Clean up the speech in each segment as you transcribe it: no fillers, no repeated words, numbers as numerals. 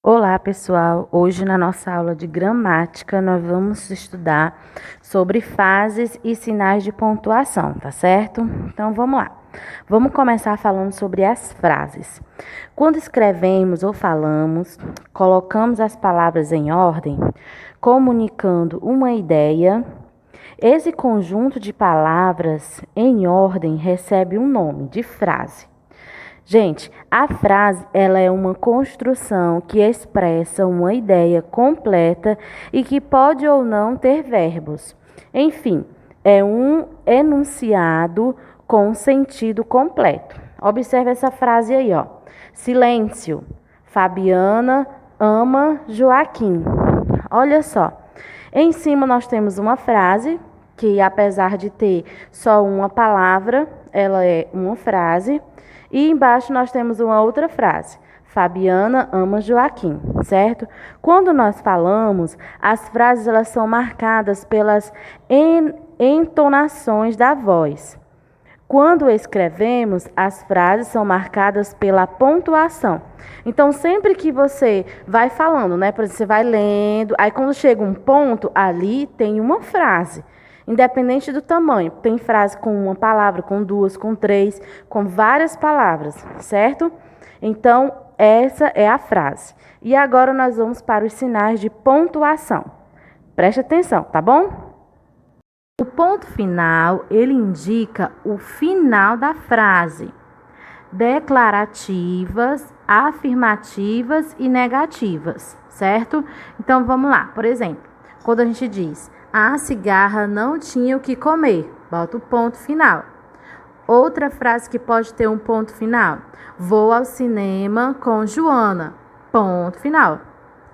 Olá, pessoal! Hoje, na nossa aula de gramática, nós vamos estudar sobre fases e sinais de pontuação, tá certo? Então, vamos lá. Vamos começar falando sobre as frases. Quando escrevemos ou falamos, colocamos as palavras em ordem, comunicando uma ideia. Esse conjunto de palavras em ordem recebe um nome de frase. Gente, a frase ela é uma construção que expressa uma ideia completa e que pode ou não ter verbos. Enfim, é um enunciado com sentido completo. Observe essa frase aí, ó. Silêncio. Fabiana ama Joaquim. Olha só. Em cima nós temos uma frase que, apesar de ter só uma palavra, ela é uma frase. E embaixo nós temos uma outra frase. Fabiana ama Joaquim, certo? Quando nós falamos, as frases elas são marcadas pelas entonações da voz. Quando escrevemos, as frases são marcadas pela pontuação. Então, sempre que você vai falando, né? Por exemplo, você vai lendo, aí quando chega um ponto, ali tem uma frase. Independente do tamanho, tem frase com uma palavra, com duas, com três, com várias palavras, certo? Então, essa é a frase. E agora nós vamos para os sinais de pontuação. Preste atenção, tá bom? O ponto final, ele indica o final da frase. Declarativas, afirmativas e negativas, certo? Então, vamos lá. Por exemplo, quando a gente diz a cigarra não tinha o que comer, bota o ponto final. Outra frase que pode ter um ponto final. Vou ao cinema com Joana, ponto final,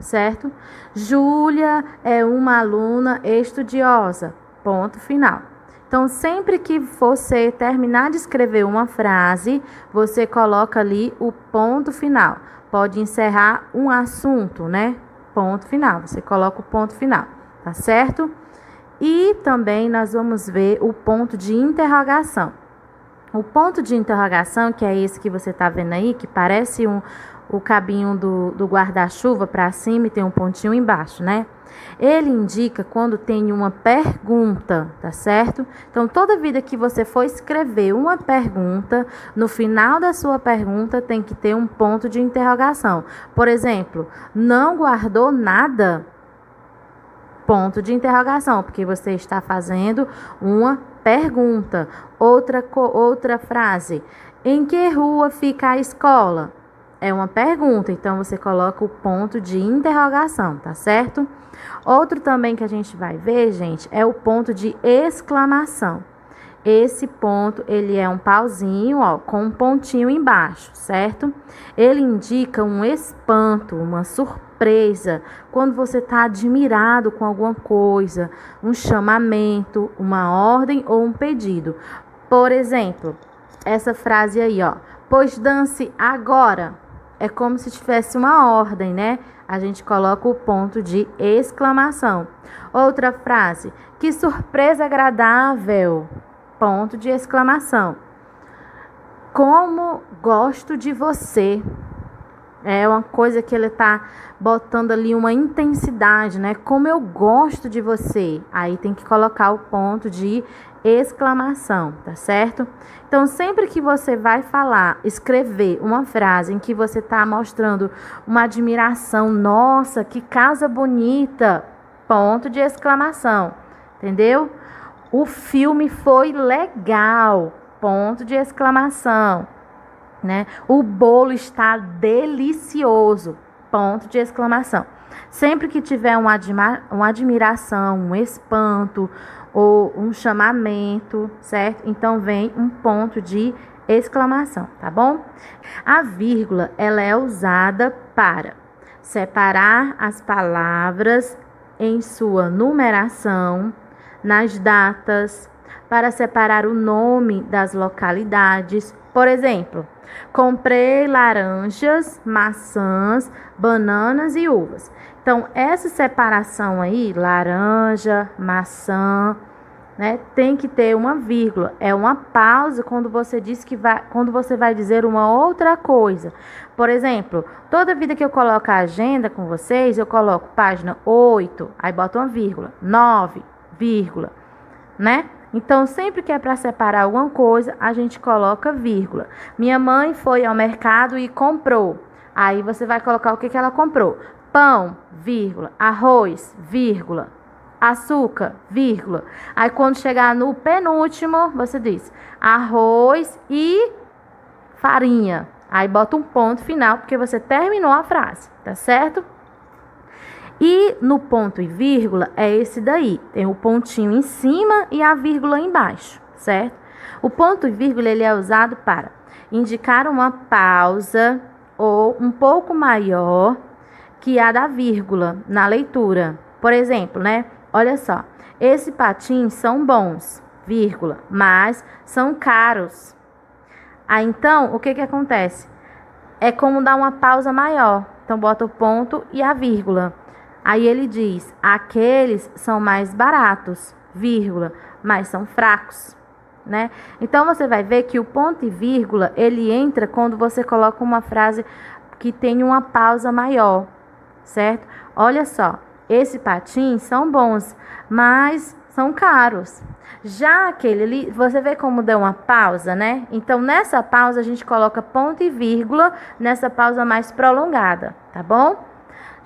certo? Júlia é uma aluna estudiosa, ponto final. Então, sempre que você terminar de escrever uma frase, você coloca ali o ponto final. Pode encerrar um assunto, né? Ponto final. Você coloca o ponto final, tá certo? E também nós vamos ver o ponto de interrogação. O ponto de interrogação, que é esse que você está vendo aí, que parece o cabinho do guarda-chuva para cima e tem um pontinho embaixo, né? Ele indica quando tem uma pergunta, tá certo? Então, toda vida que você for escrever uma pergunta, no final da sua pergunta tem que ter um ponto de interrogação. Por exemplo, não guardou nada? Ponto de interrogação, porque você está fazendo uma pergunta. Outra frase. Em que rua fica a escola? É uma pergunta, então você coloca o ponto de interrogação, tá certo? Outro também que a gente vai ver, gente, é o ponto de exclamação. Esse ponto, ele é um pauzinho, ó, com um pontinho embaixo, certo? Ele indica um espanto, uma surpresa, quando você está admirado com alguma coisa, um chamamento, uma ordem ou um pedido. Por exemplo, essa frase aí, ó, pois dance agora. É como se tivesse uma ordem, né? A gente coloca o ponto de exclamação. Outra frase, que surpresa agradável. Ponto de exclamação. Como gosto de você. É uma coisa que ele está botando ali uma intensidade, né? Como eu gosto de você. Aí tem que colocar o ponto de exclamação, tá certo? Então, sempre que você vai falar, escrever uma frase em que você está mostrando uma admiração, nossa, que casa bonita, ponto de exclamação, entendeu? O filme foi legal, ponto de exclamação, né? O bolo está delicioso, ponto de exclamação. Sempre que tiver uma admiração, um espanto ou um chamamento, certo? Então vem um ponto de exclamação, tá bom? A vírgula, ela é usada para separar as palavras em sua numeração, nas datas, para separar o nome das localidades. Por exemplo, comprei laranjas, maçãs, bananas e uvas. Então, essa separação aí, laranja, maçã, né? Tem que ter uma vírgula. É uma pausa quando você diz que vai, quando você vai dizer uma outra coisa. Por exemplo, toda vida que eu coloco a agenda com vocês, eu coloco página 8, aí boto uma vírgula, 9, vírgula, né? Então, sempre que é para separar alguma coisa, a gente coloca vírgula. Minha mãe foi ao mercado e comprou. Aí você vai colocar o que ela comprou. Pão, vírgula, arroz, vírgula, açúcar, vírgula. Aí quando chegar no penúltimo, você diz arroz e farinha. Aí bota um ponto final, porque você terminou a frase, tá certo? E no ponto e vírgula é esse daí. Tem o pontinho em cima e a vírgula embaixo, certo? O ponto e vírgula ele é usado para indicar uma pausa ou um pouco maior que a da vírgula na leitura. Por exemplo, né? Olha só. Esses patins são bons, vírgula, mas são caros. Aí então, o que acontece? É como dar uma pausa maior. Então bota o ponto e a vírgula. Aí ele diz: aqueles são mais baratos, vírgula, mas são fracos, né? Então você vai ver que o ponto e vírgula, ele entra quando você coloca uma frase que tem uma pausa maior, certo? Olha só, esses patins são bons, mas são caros. Já aquele ali, você vê como deu uma pausa, né? Então nessa pausa a gente coloca ponto e vírgula nessa pausa mais prolongada, tá bom?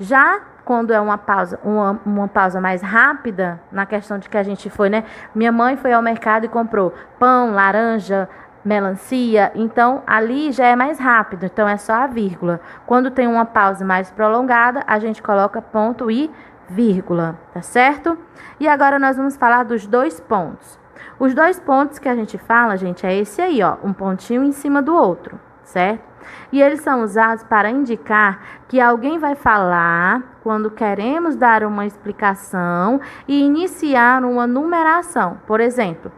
Já quando é uma pausa mais rápida, na questão de que a gente foi, né? Minha mãe foi ao mercado e comprou pão, laranja, melancia. Então, ali já é mais rápido. Então, é só a vírgula. Quando tem uma pausa mais prolongada, a gente coloca ponto e vírgula, tá certo? E agora nós vamos falar dos dois pontos. Os dois pontos que a gente fala, gente, é esse aí, ó. Um pontinho em cima do outro, certo? E eles são usados para indicar que alguém vai falar quando queremos dar uma explicação e iniciar uma numeração. Por exemplo,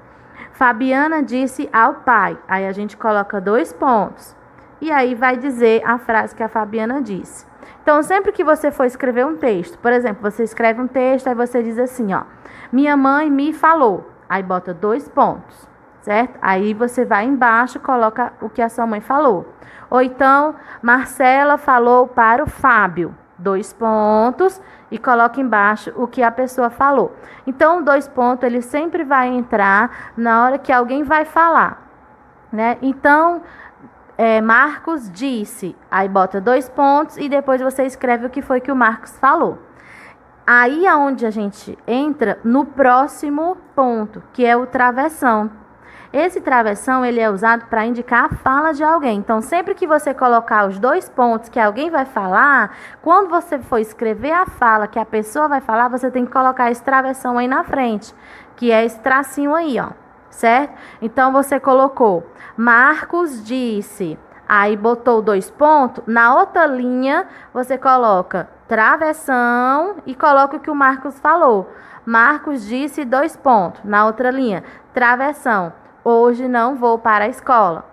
Fabiana disse ao pai. Aí a gente coloca dois pontos. E aí vai dizer a frase que a Fabiana disse. Então, sempre que você for escrever um texto, por exemplo, você escreve um texto, aí você diz assim, ó. Minha mãe me falou. Aí bota dois pontos, certo? Aí você vai embaixo e coloca o que a sua mãe falou. Ou então, Marcela falou para o Fábio, dois pontos, e coloca embaixo o que a pessoa falou. Então, dois pontos, ele sempre vai entrar na hora que alguém vai falar, né? Então, Marcos disse, aí bota dois pontos e depois você escreve o que foi que o Marcos falou. Aí é onde a gente entra no próximo ponto, que é o travessão. Esse travessão ele é usado para indicar a fala de alguém. Então, sempre que você colocar os dois pontos que alguém vai falar, quando você for escrever a fala que a pessoa vai falar, você tem que colocar esse travessão aí na frente, que é esse tracinho aí, ó, certo? Então, você colocou Marcos disse, aí botou dois pontos, na outra linha você coloca travessão e coloca o que o Marcos falou. Marcos disse dois pontos, na outra linha, travessão. Hoje não vou para a escola,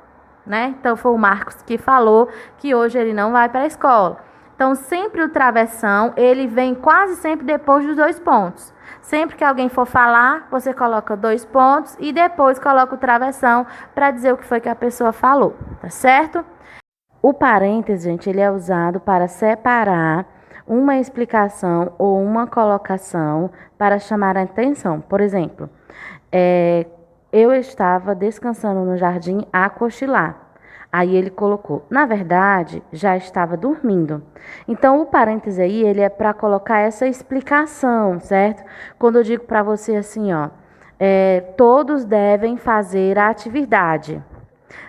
né? Então, foi o Marcos que falou que hoje ele não vai para a escola. Então, sempre o travessão, ele vem quase sempre depois dos dois pontos. Sempre que alguém for falar, você coloca dois pontos e depois coloca o travessão para dizer o que foi que a pessoa falou, tá certo? O parêntese, gente, ele é usado para separar uma explicação ou uma colocação para chamar a atenção. Por exemplo, eu estava descansando no jardim a cochilar. Aí ele colocou, na verdade, já estava dormindo. Então, o parêntese aí, ele é para colocar essa explicação, certo? Quando eu digo para você assim, ó, todos devem fazer a atividade.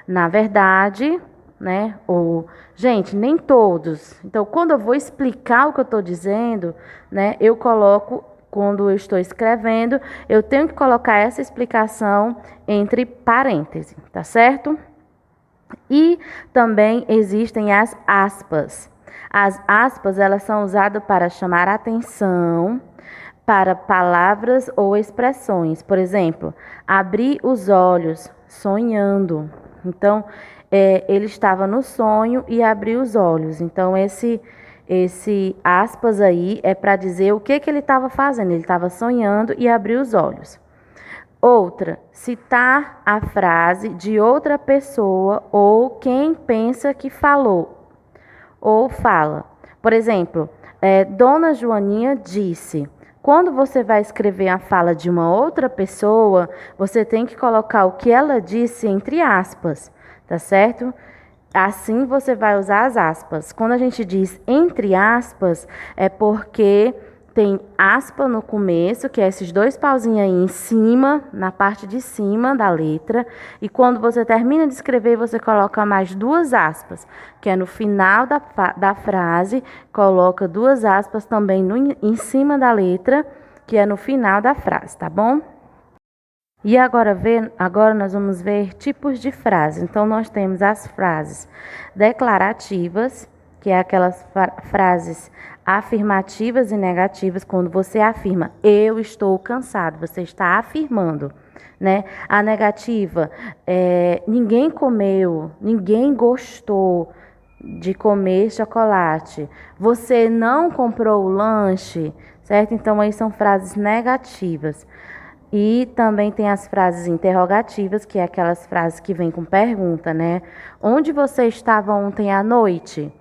Na verdade, né? Ou, gente, nem todos. Então, quando eu vou explicar o que eu estou dizendo, né? Eu coloco, quando eu estou escrevendo, eu tenho que colocar essa explicação entre parênteses, tá certo? E também existem as aspas. As aspas, elas são usadas para chamar a atenção para palavras ou expressões. Por exemplo, abrir os olhos, sonhando. Então, ele estava no sonho e abriu os olhos. Então, esse aspas aí é para dizer o que ele estava fazendo. Ele estava sonhando e abriu os olhos. Outra, citar a frase de outra pessoa ou quem pensa que falou ou fala. Por exemplo, Dona Joaninha disse. Quando você vai escrever a fala de uma outra pessoa, você tem que colocar o que ela disse entre aspas, tá certo? Assim você vai usar as aspas. Quando a gente diz entre aspas, é porque tem aspa no começo, que é esses dois pauzinhos aí em cima, na parte de cima da letra. E quando você termina de escrever, você coloca mais duas aspas, que é no final da frase, coloca duas aspas também em cima da letra, que é no final da frase, tá bom? E agora nós vamos ver tipos de frases. Então, nós temos as frases declarativas, que é aquelas frases afirmativas e negativas, quando você afirma, eu estou cansado, você está afirmando, né? A negativa é, ninguém comeu, ninguém gostou de comer chocolate, você não comprou o lanche, certo? Então, aí são frases negativas. E também tem as frases interrogativas, que é aquelas frases que vêm com pergunta, né? Onde você estava ontem à noite?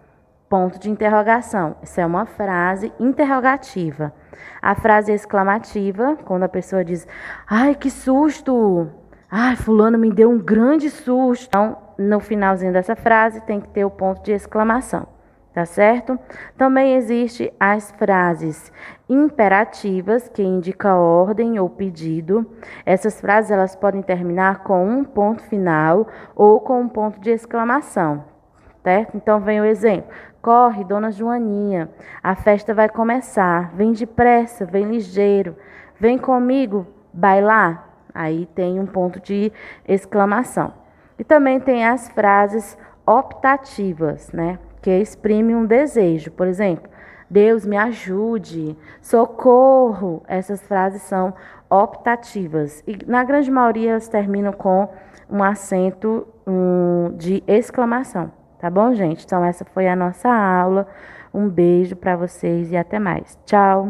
Ponto de interrogação. Isso é uma frase interrogativa. A frase exclamativa, quando a pessoa diz, ai, que susto! Ai, fulano me deu um grande susto. Então, no finalzinho dessa frase tem que ter o ponto de exclamação. Tá certo? Também existe as frases imperativas, que indica ordem ou pedido. Essas frases elas podem terminar com um ponto final ou com um ponto de exclamação, certo? Então vem o exemplo. Corre, Dona Joaninha, a festa vai começar. Vem depressa, vem ligeiro. Vem comigo bailar. Aí tem um ponto de exclamação. E também tem as frases optativas, né? Que exprime um desejo. Por exemplo, Deus me ajude, socorro. Essas frases são optativas. E na grande maioria elas terminam com um acento de exclamação. Tá bom, gente? Então essa foi a nossa aula. Um beijo para vocês e até mais. Tchau!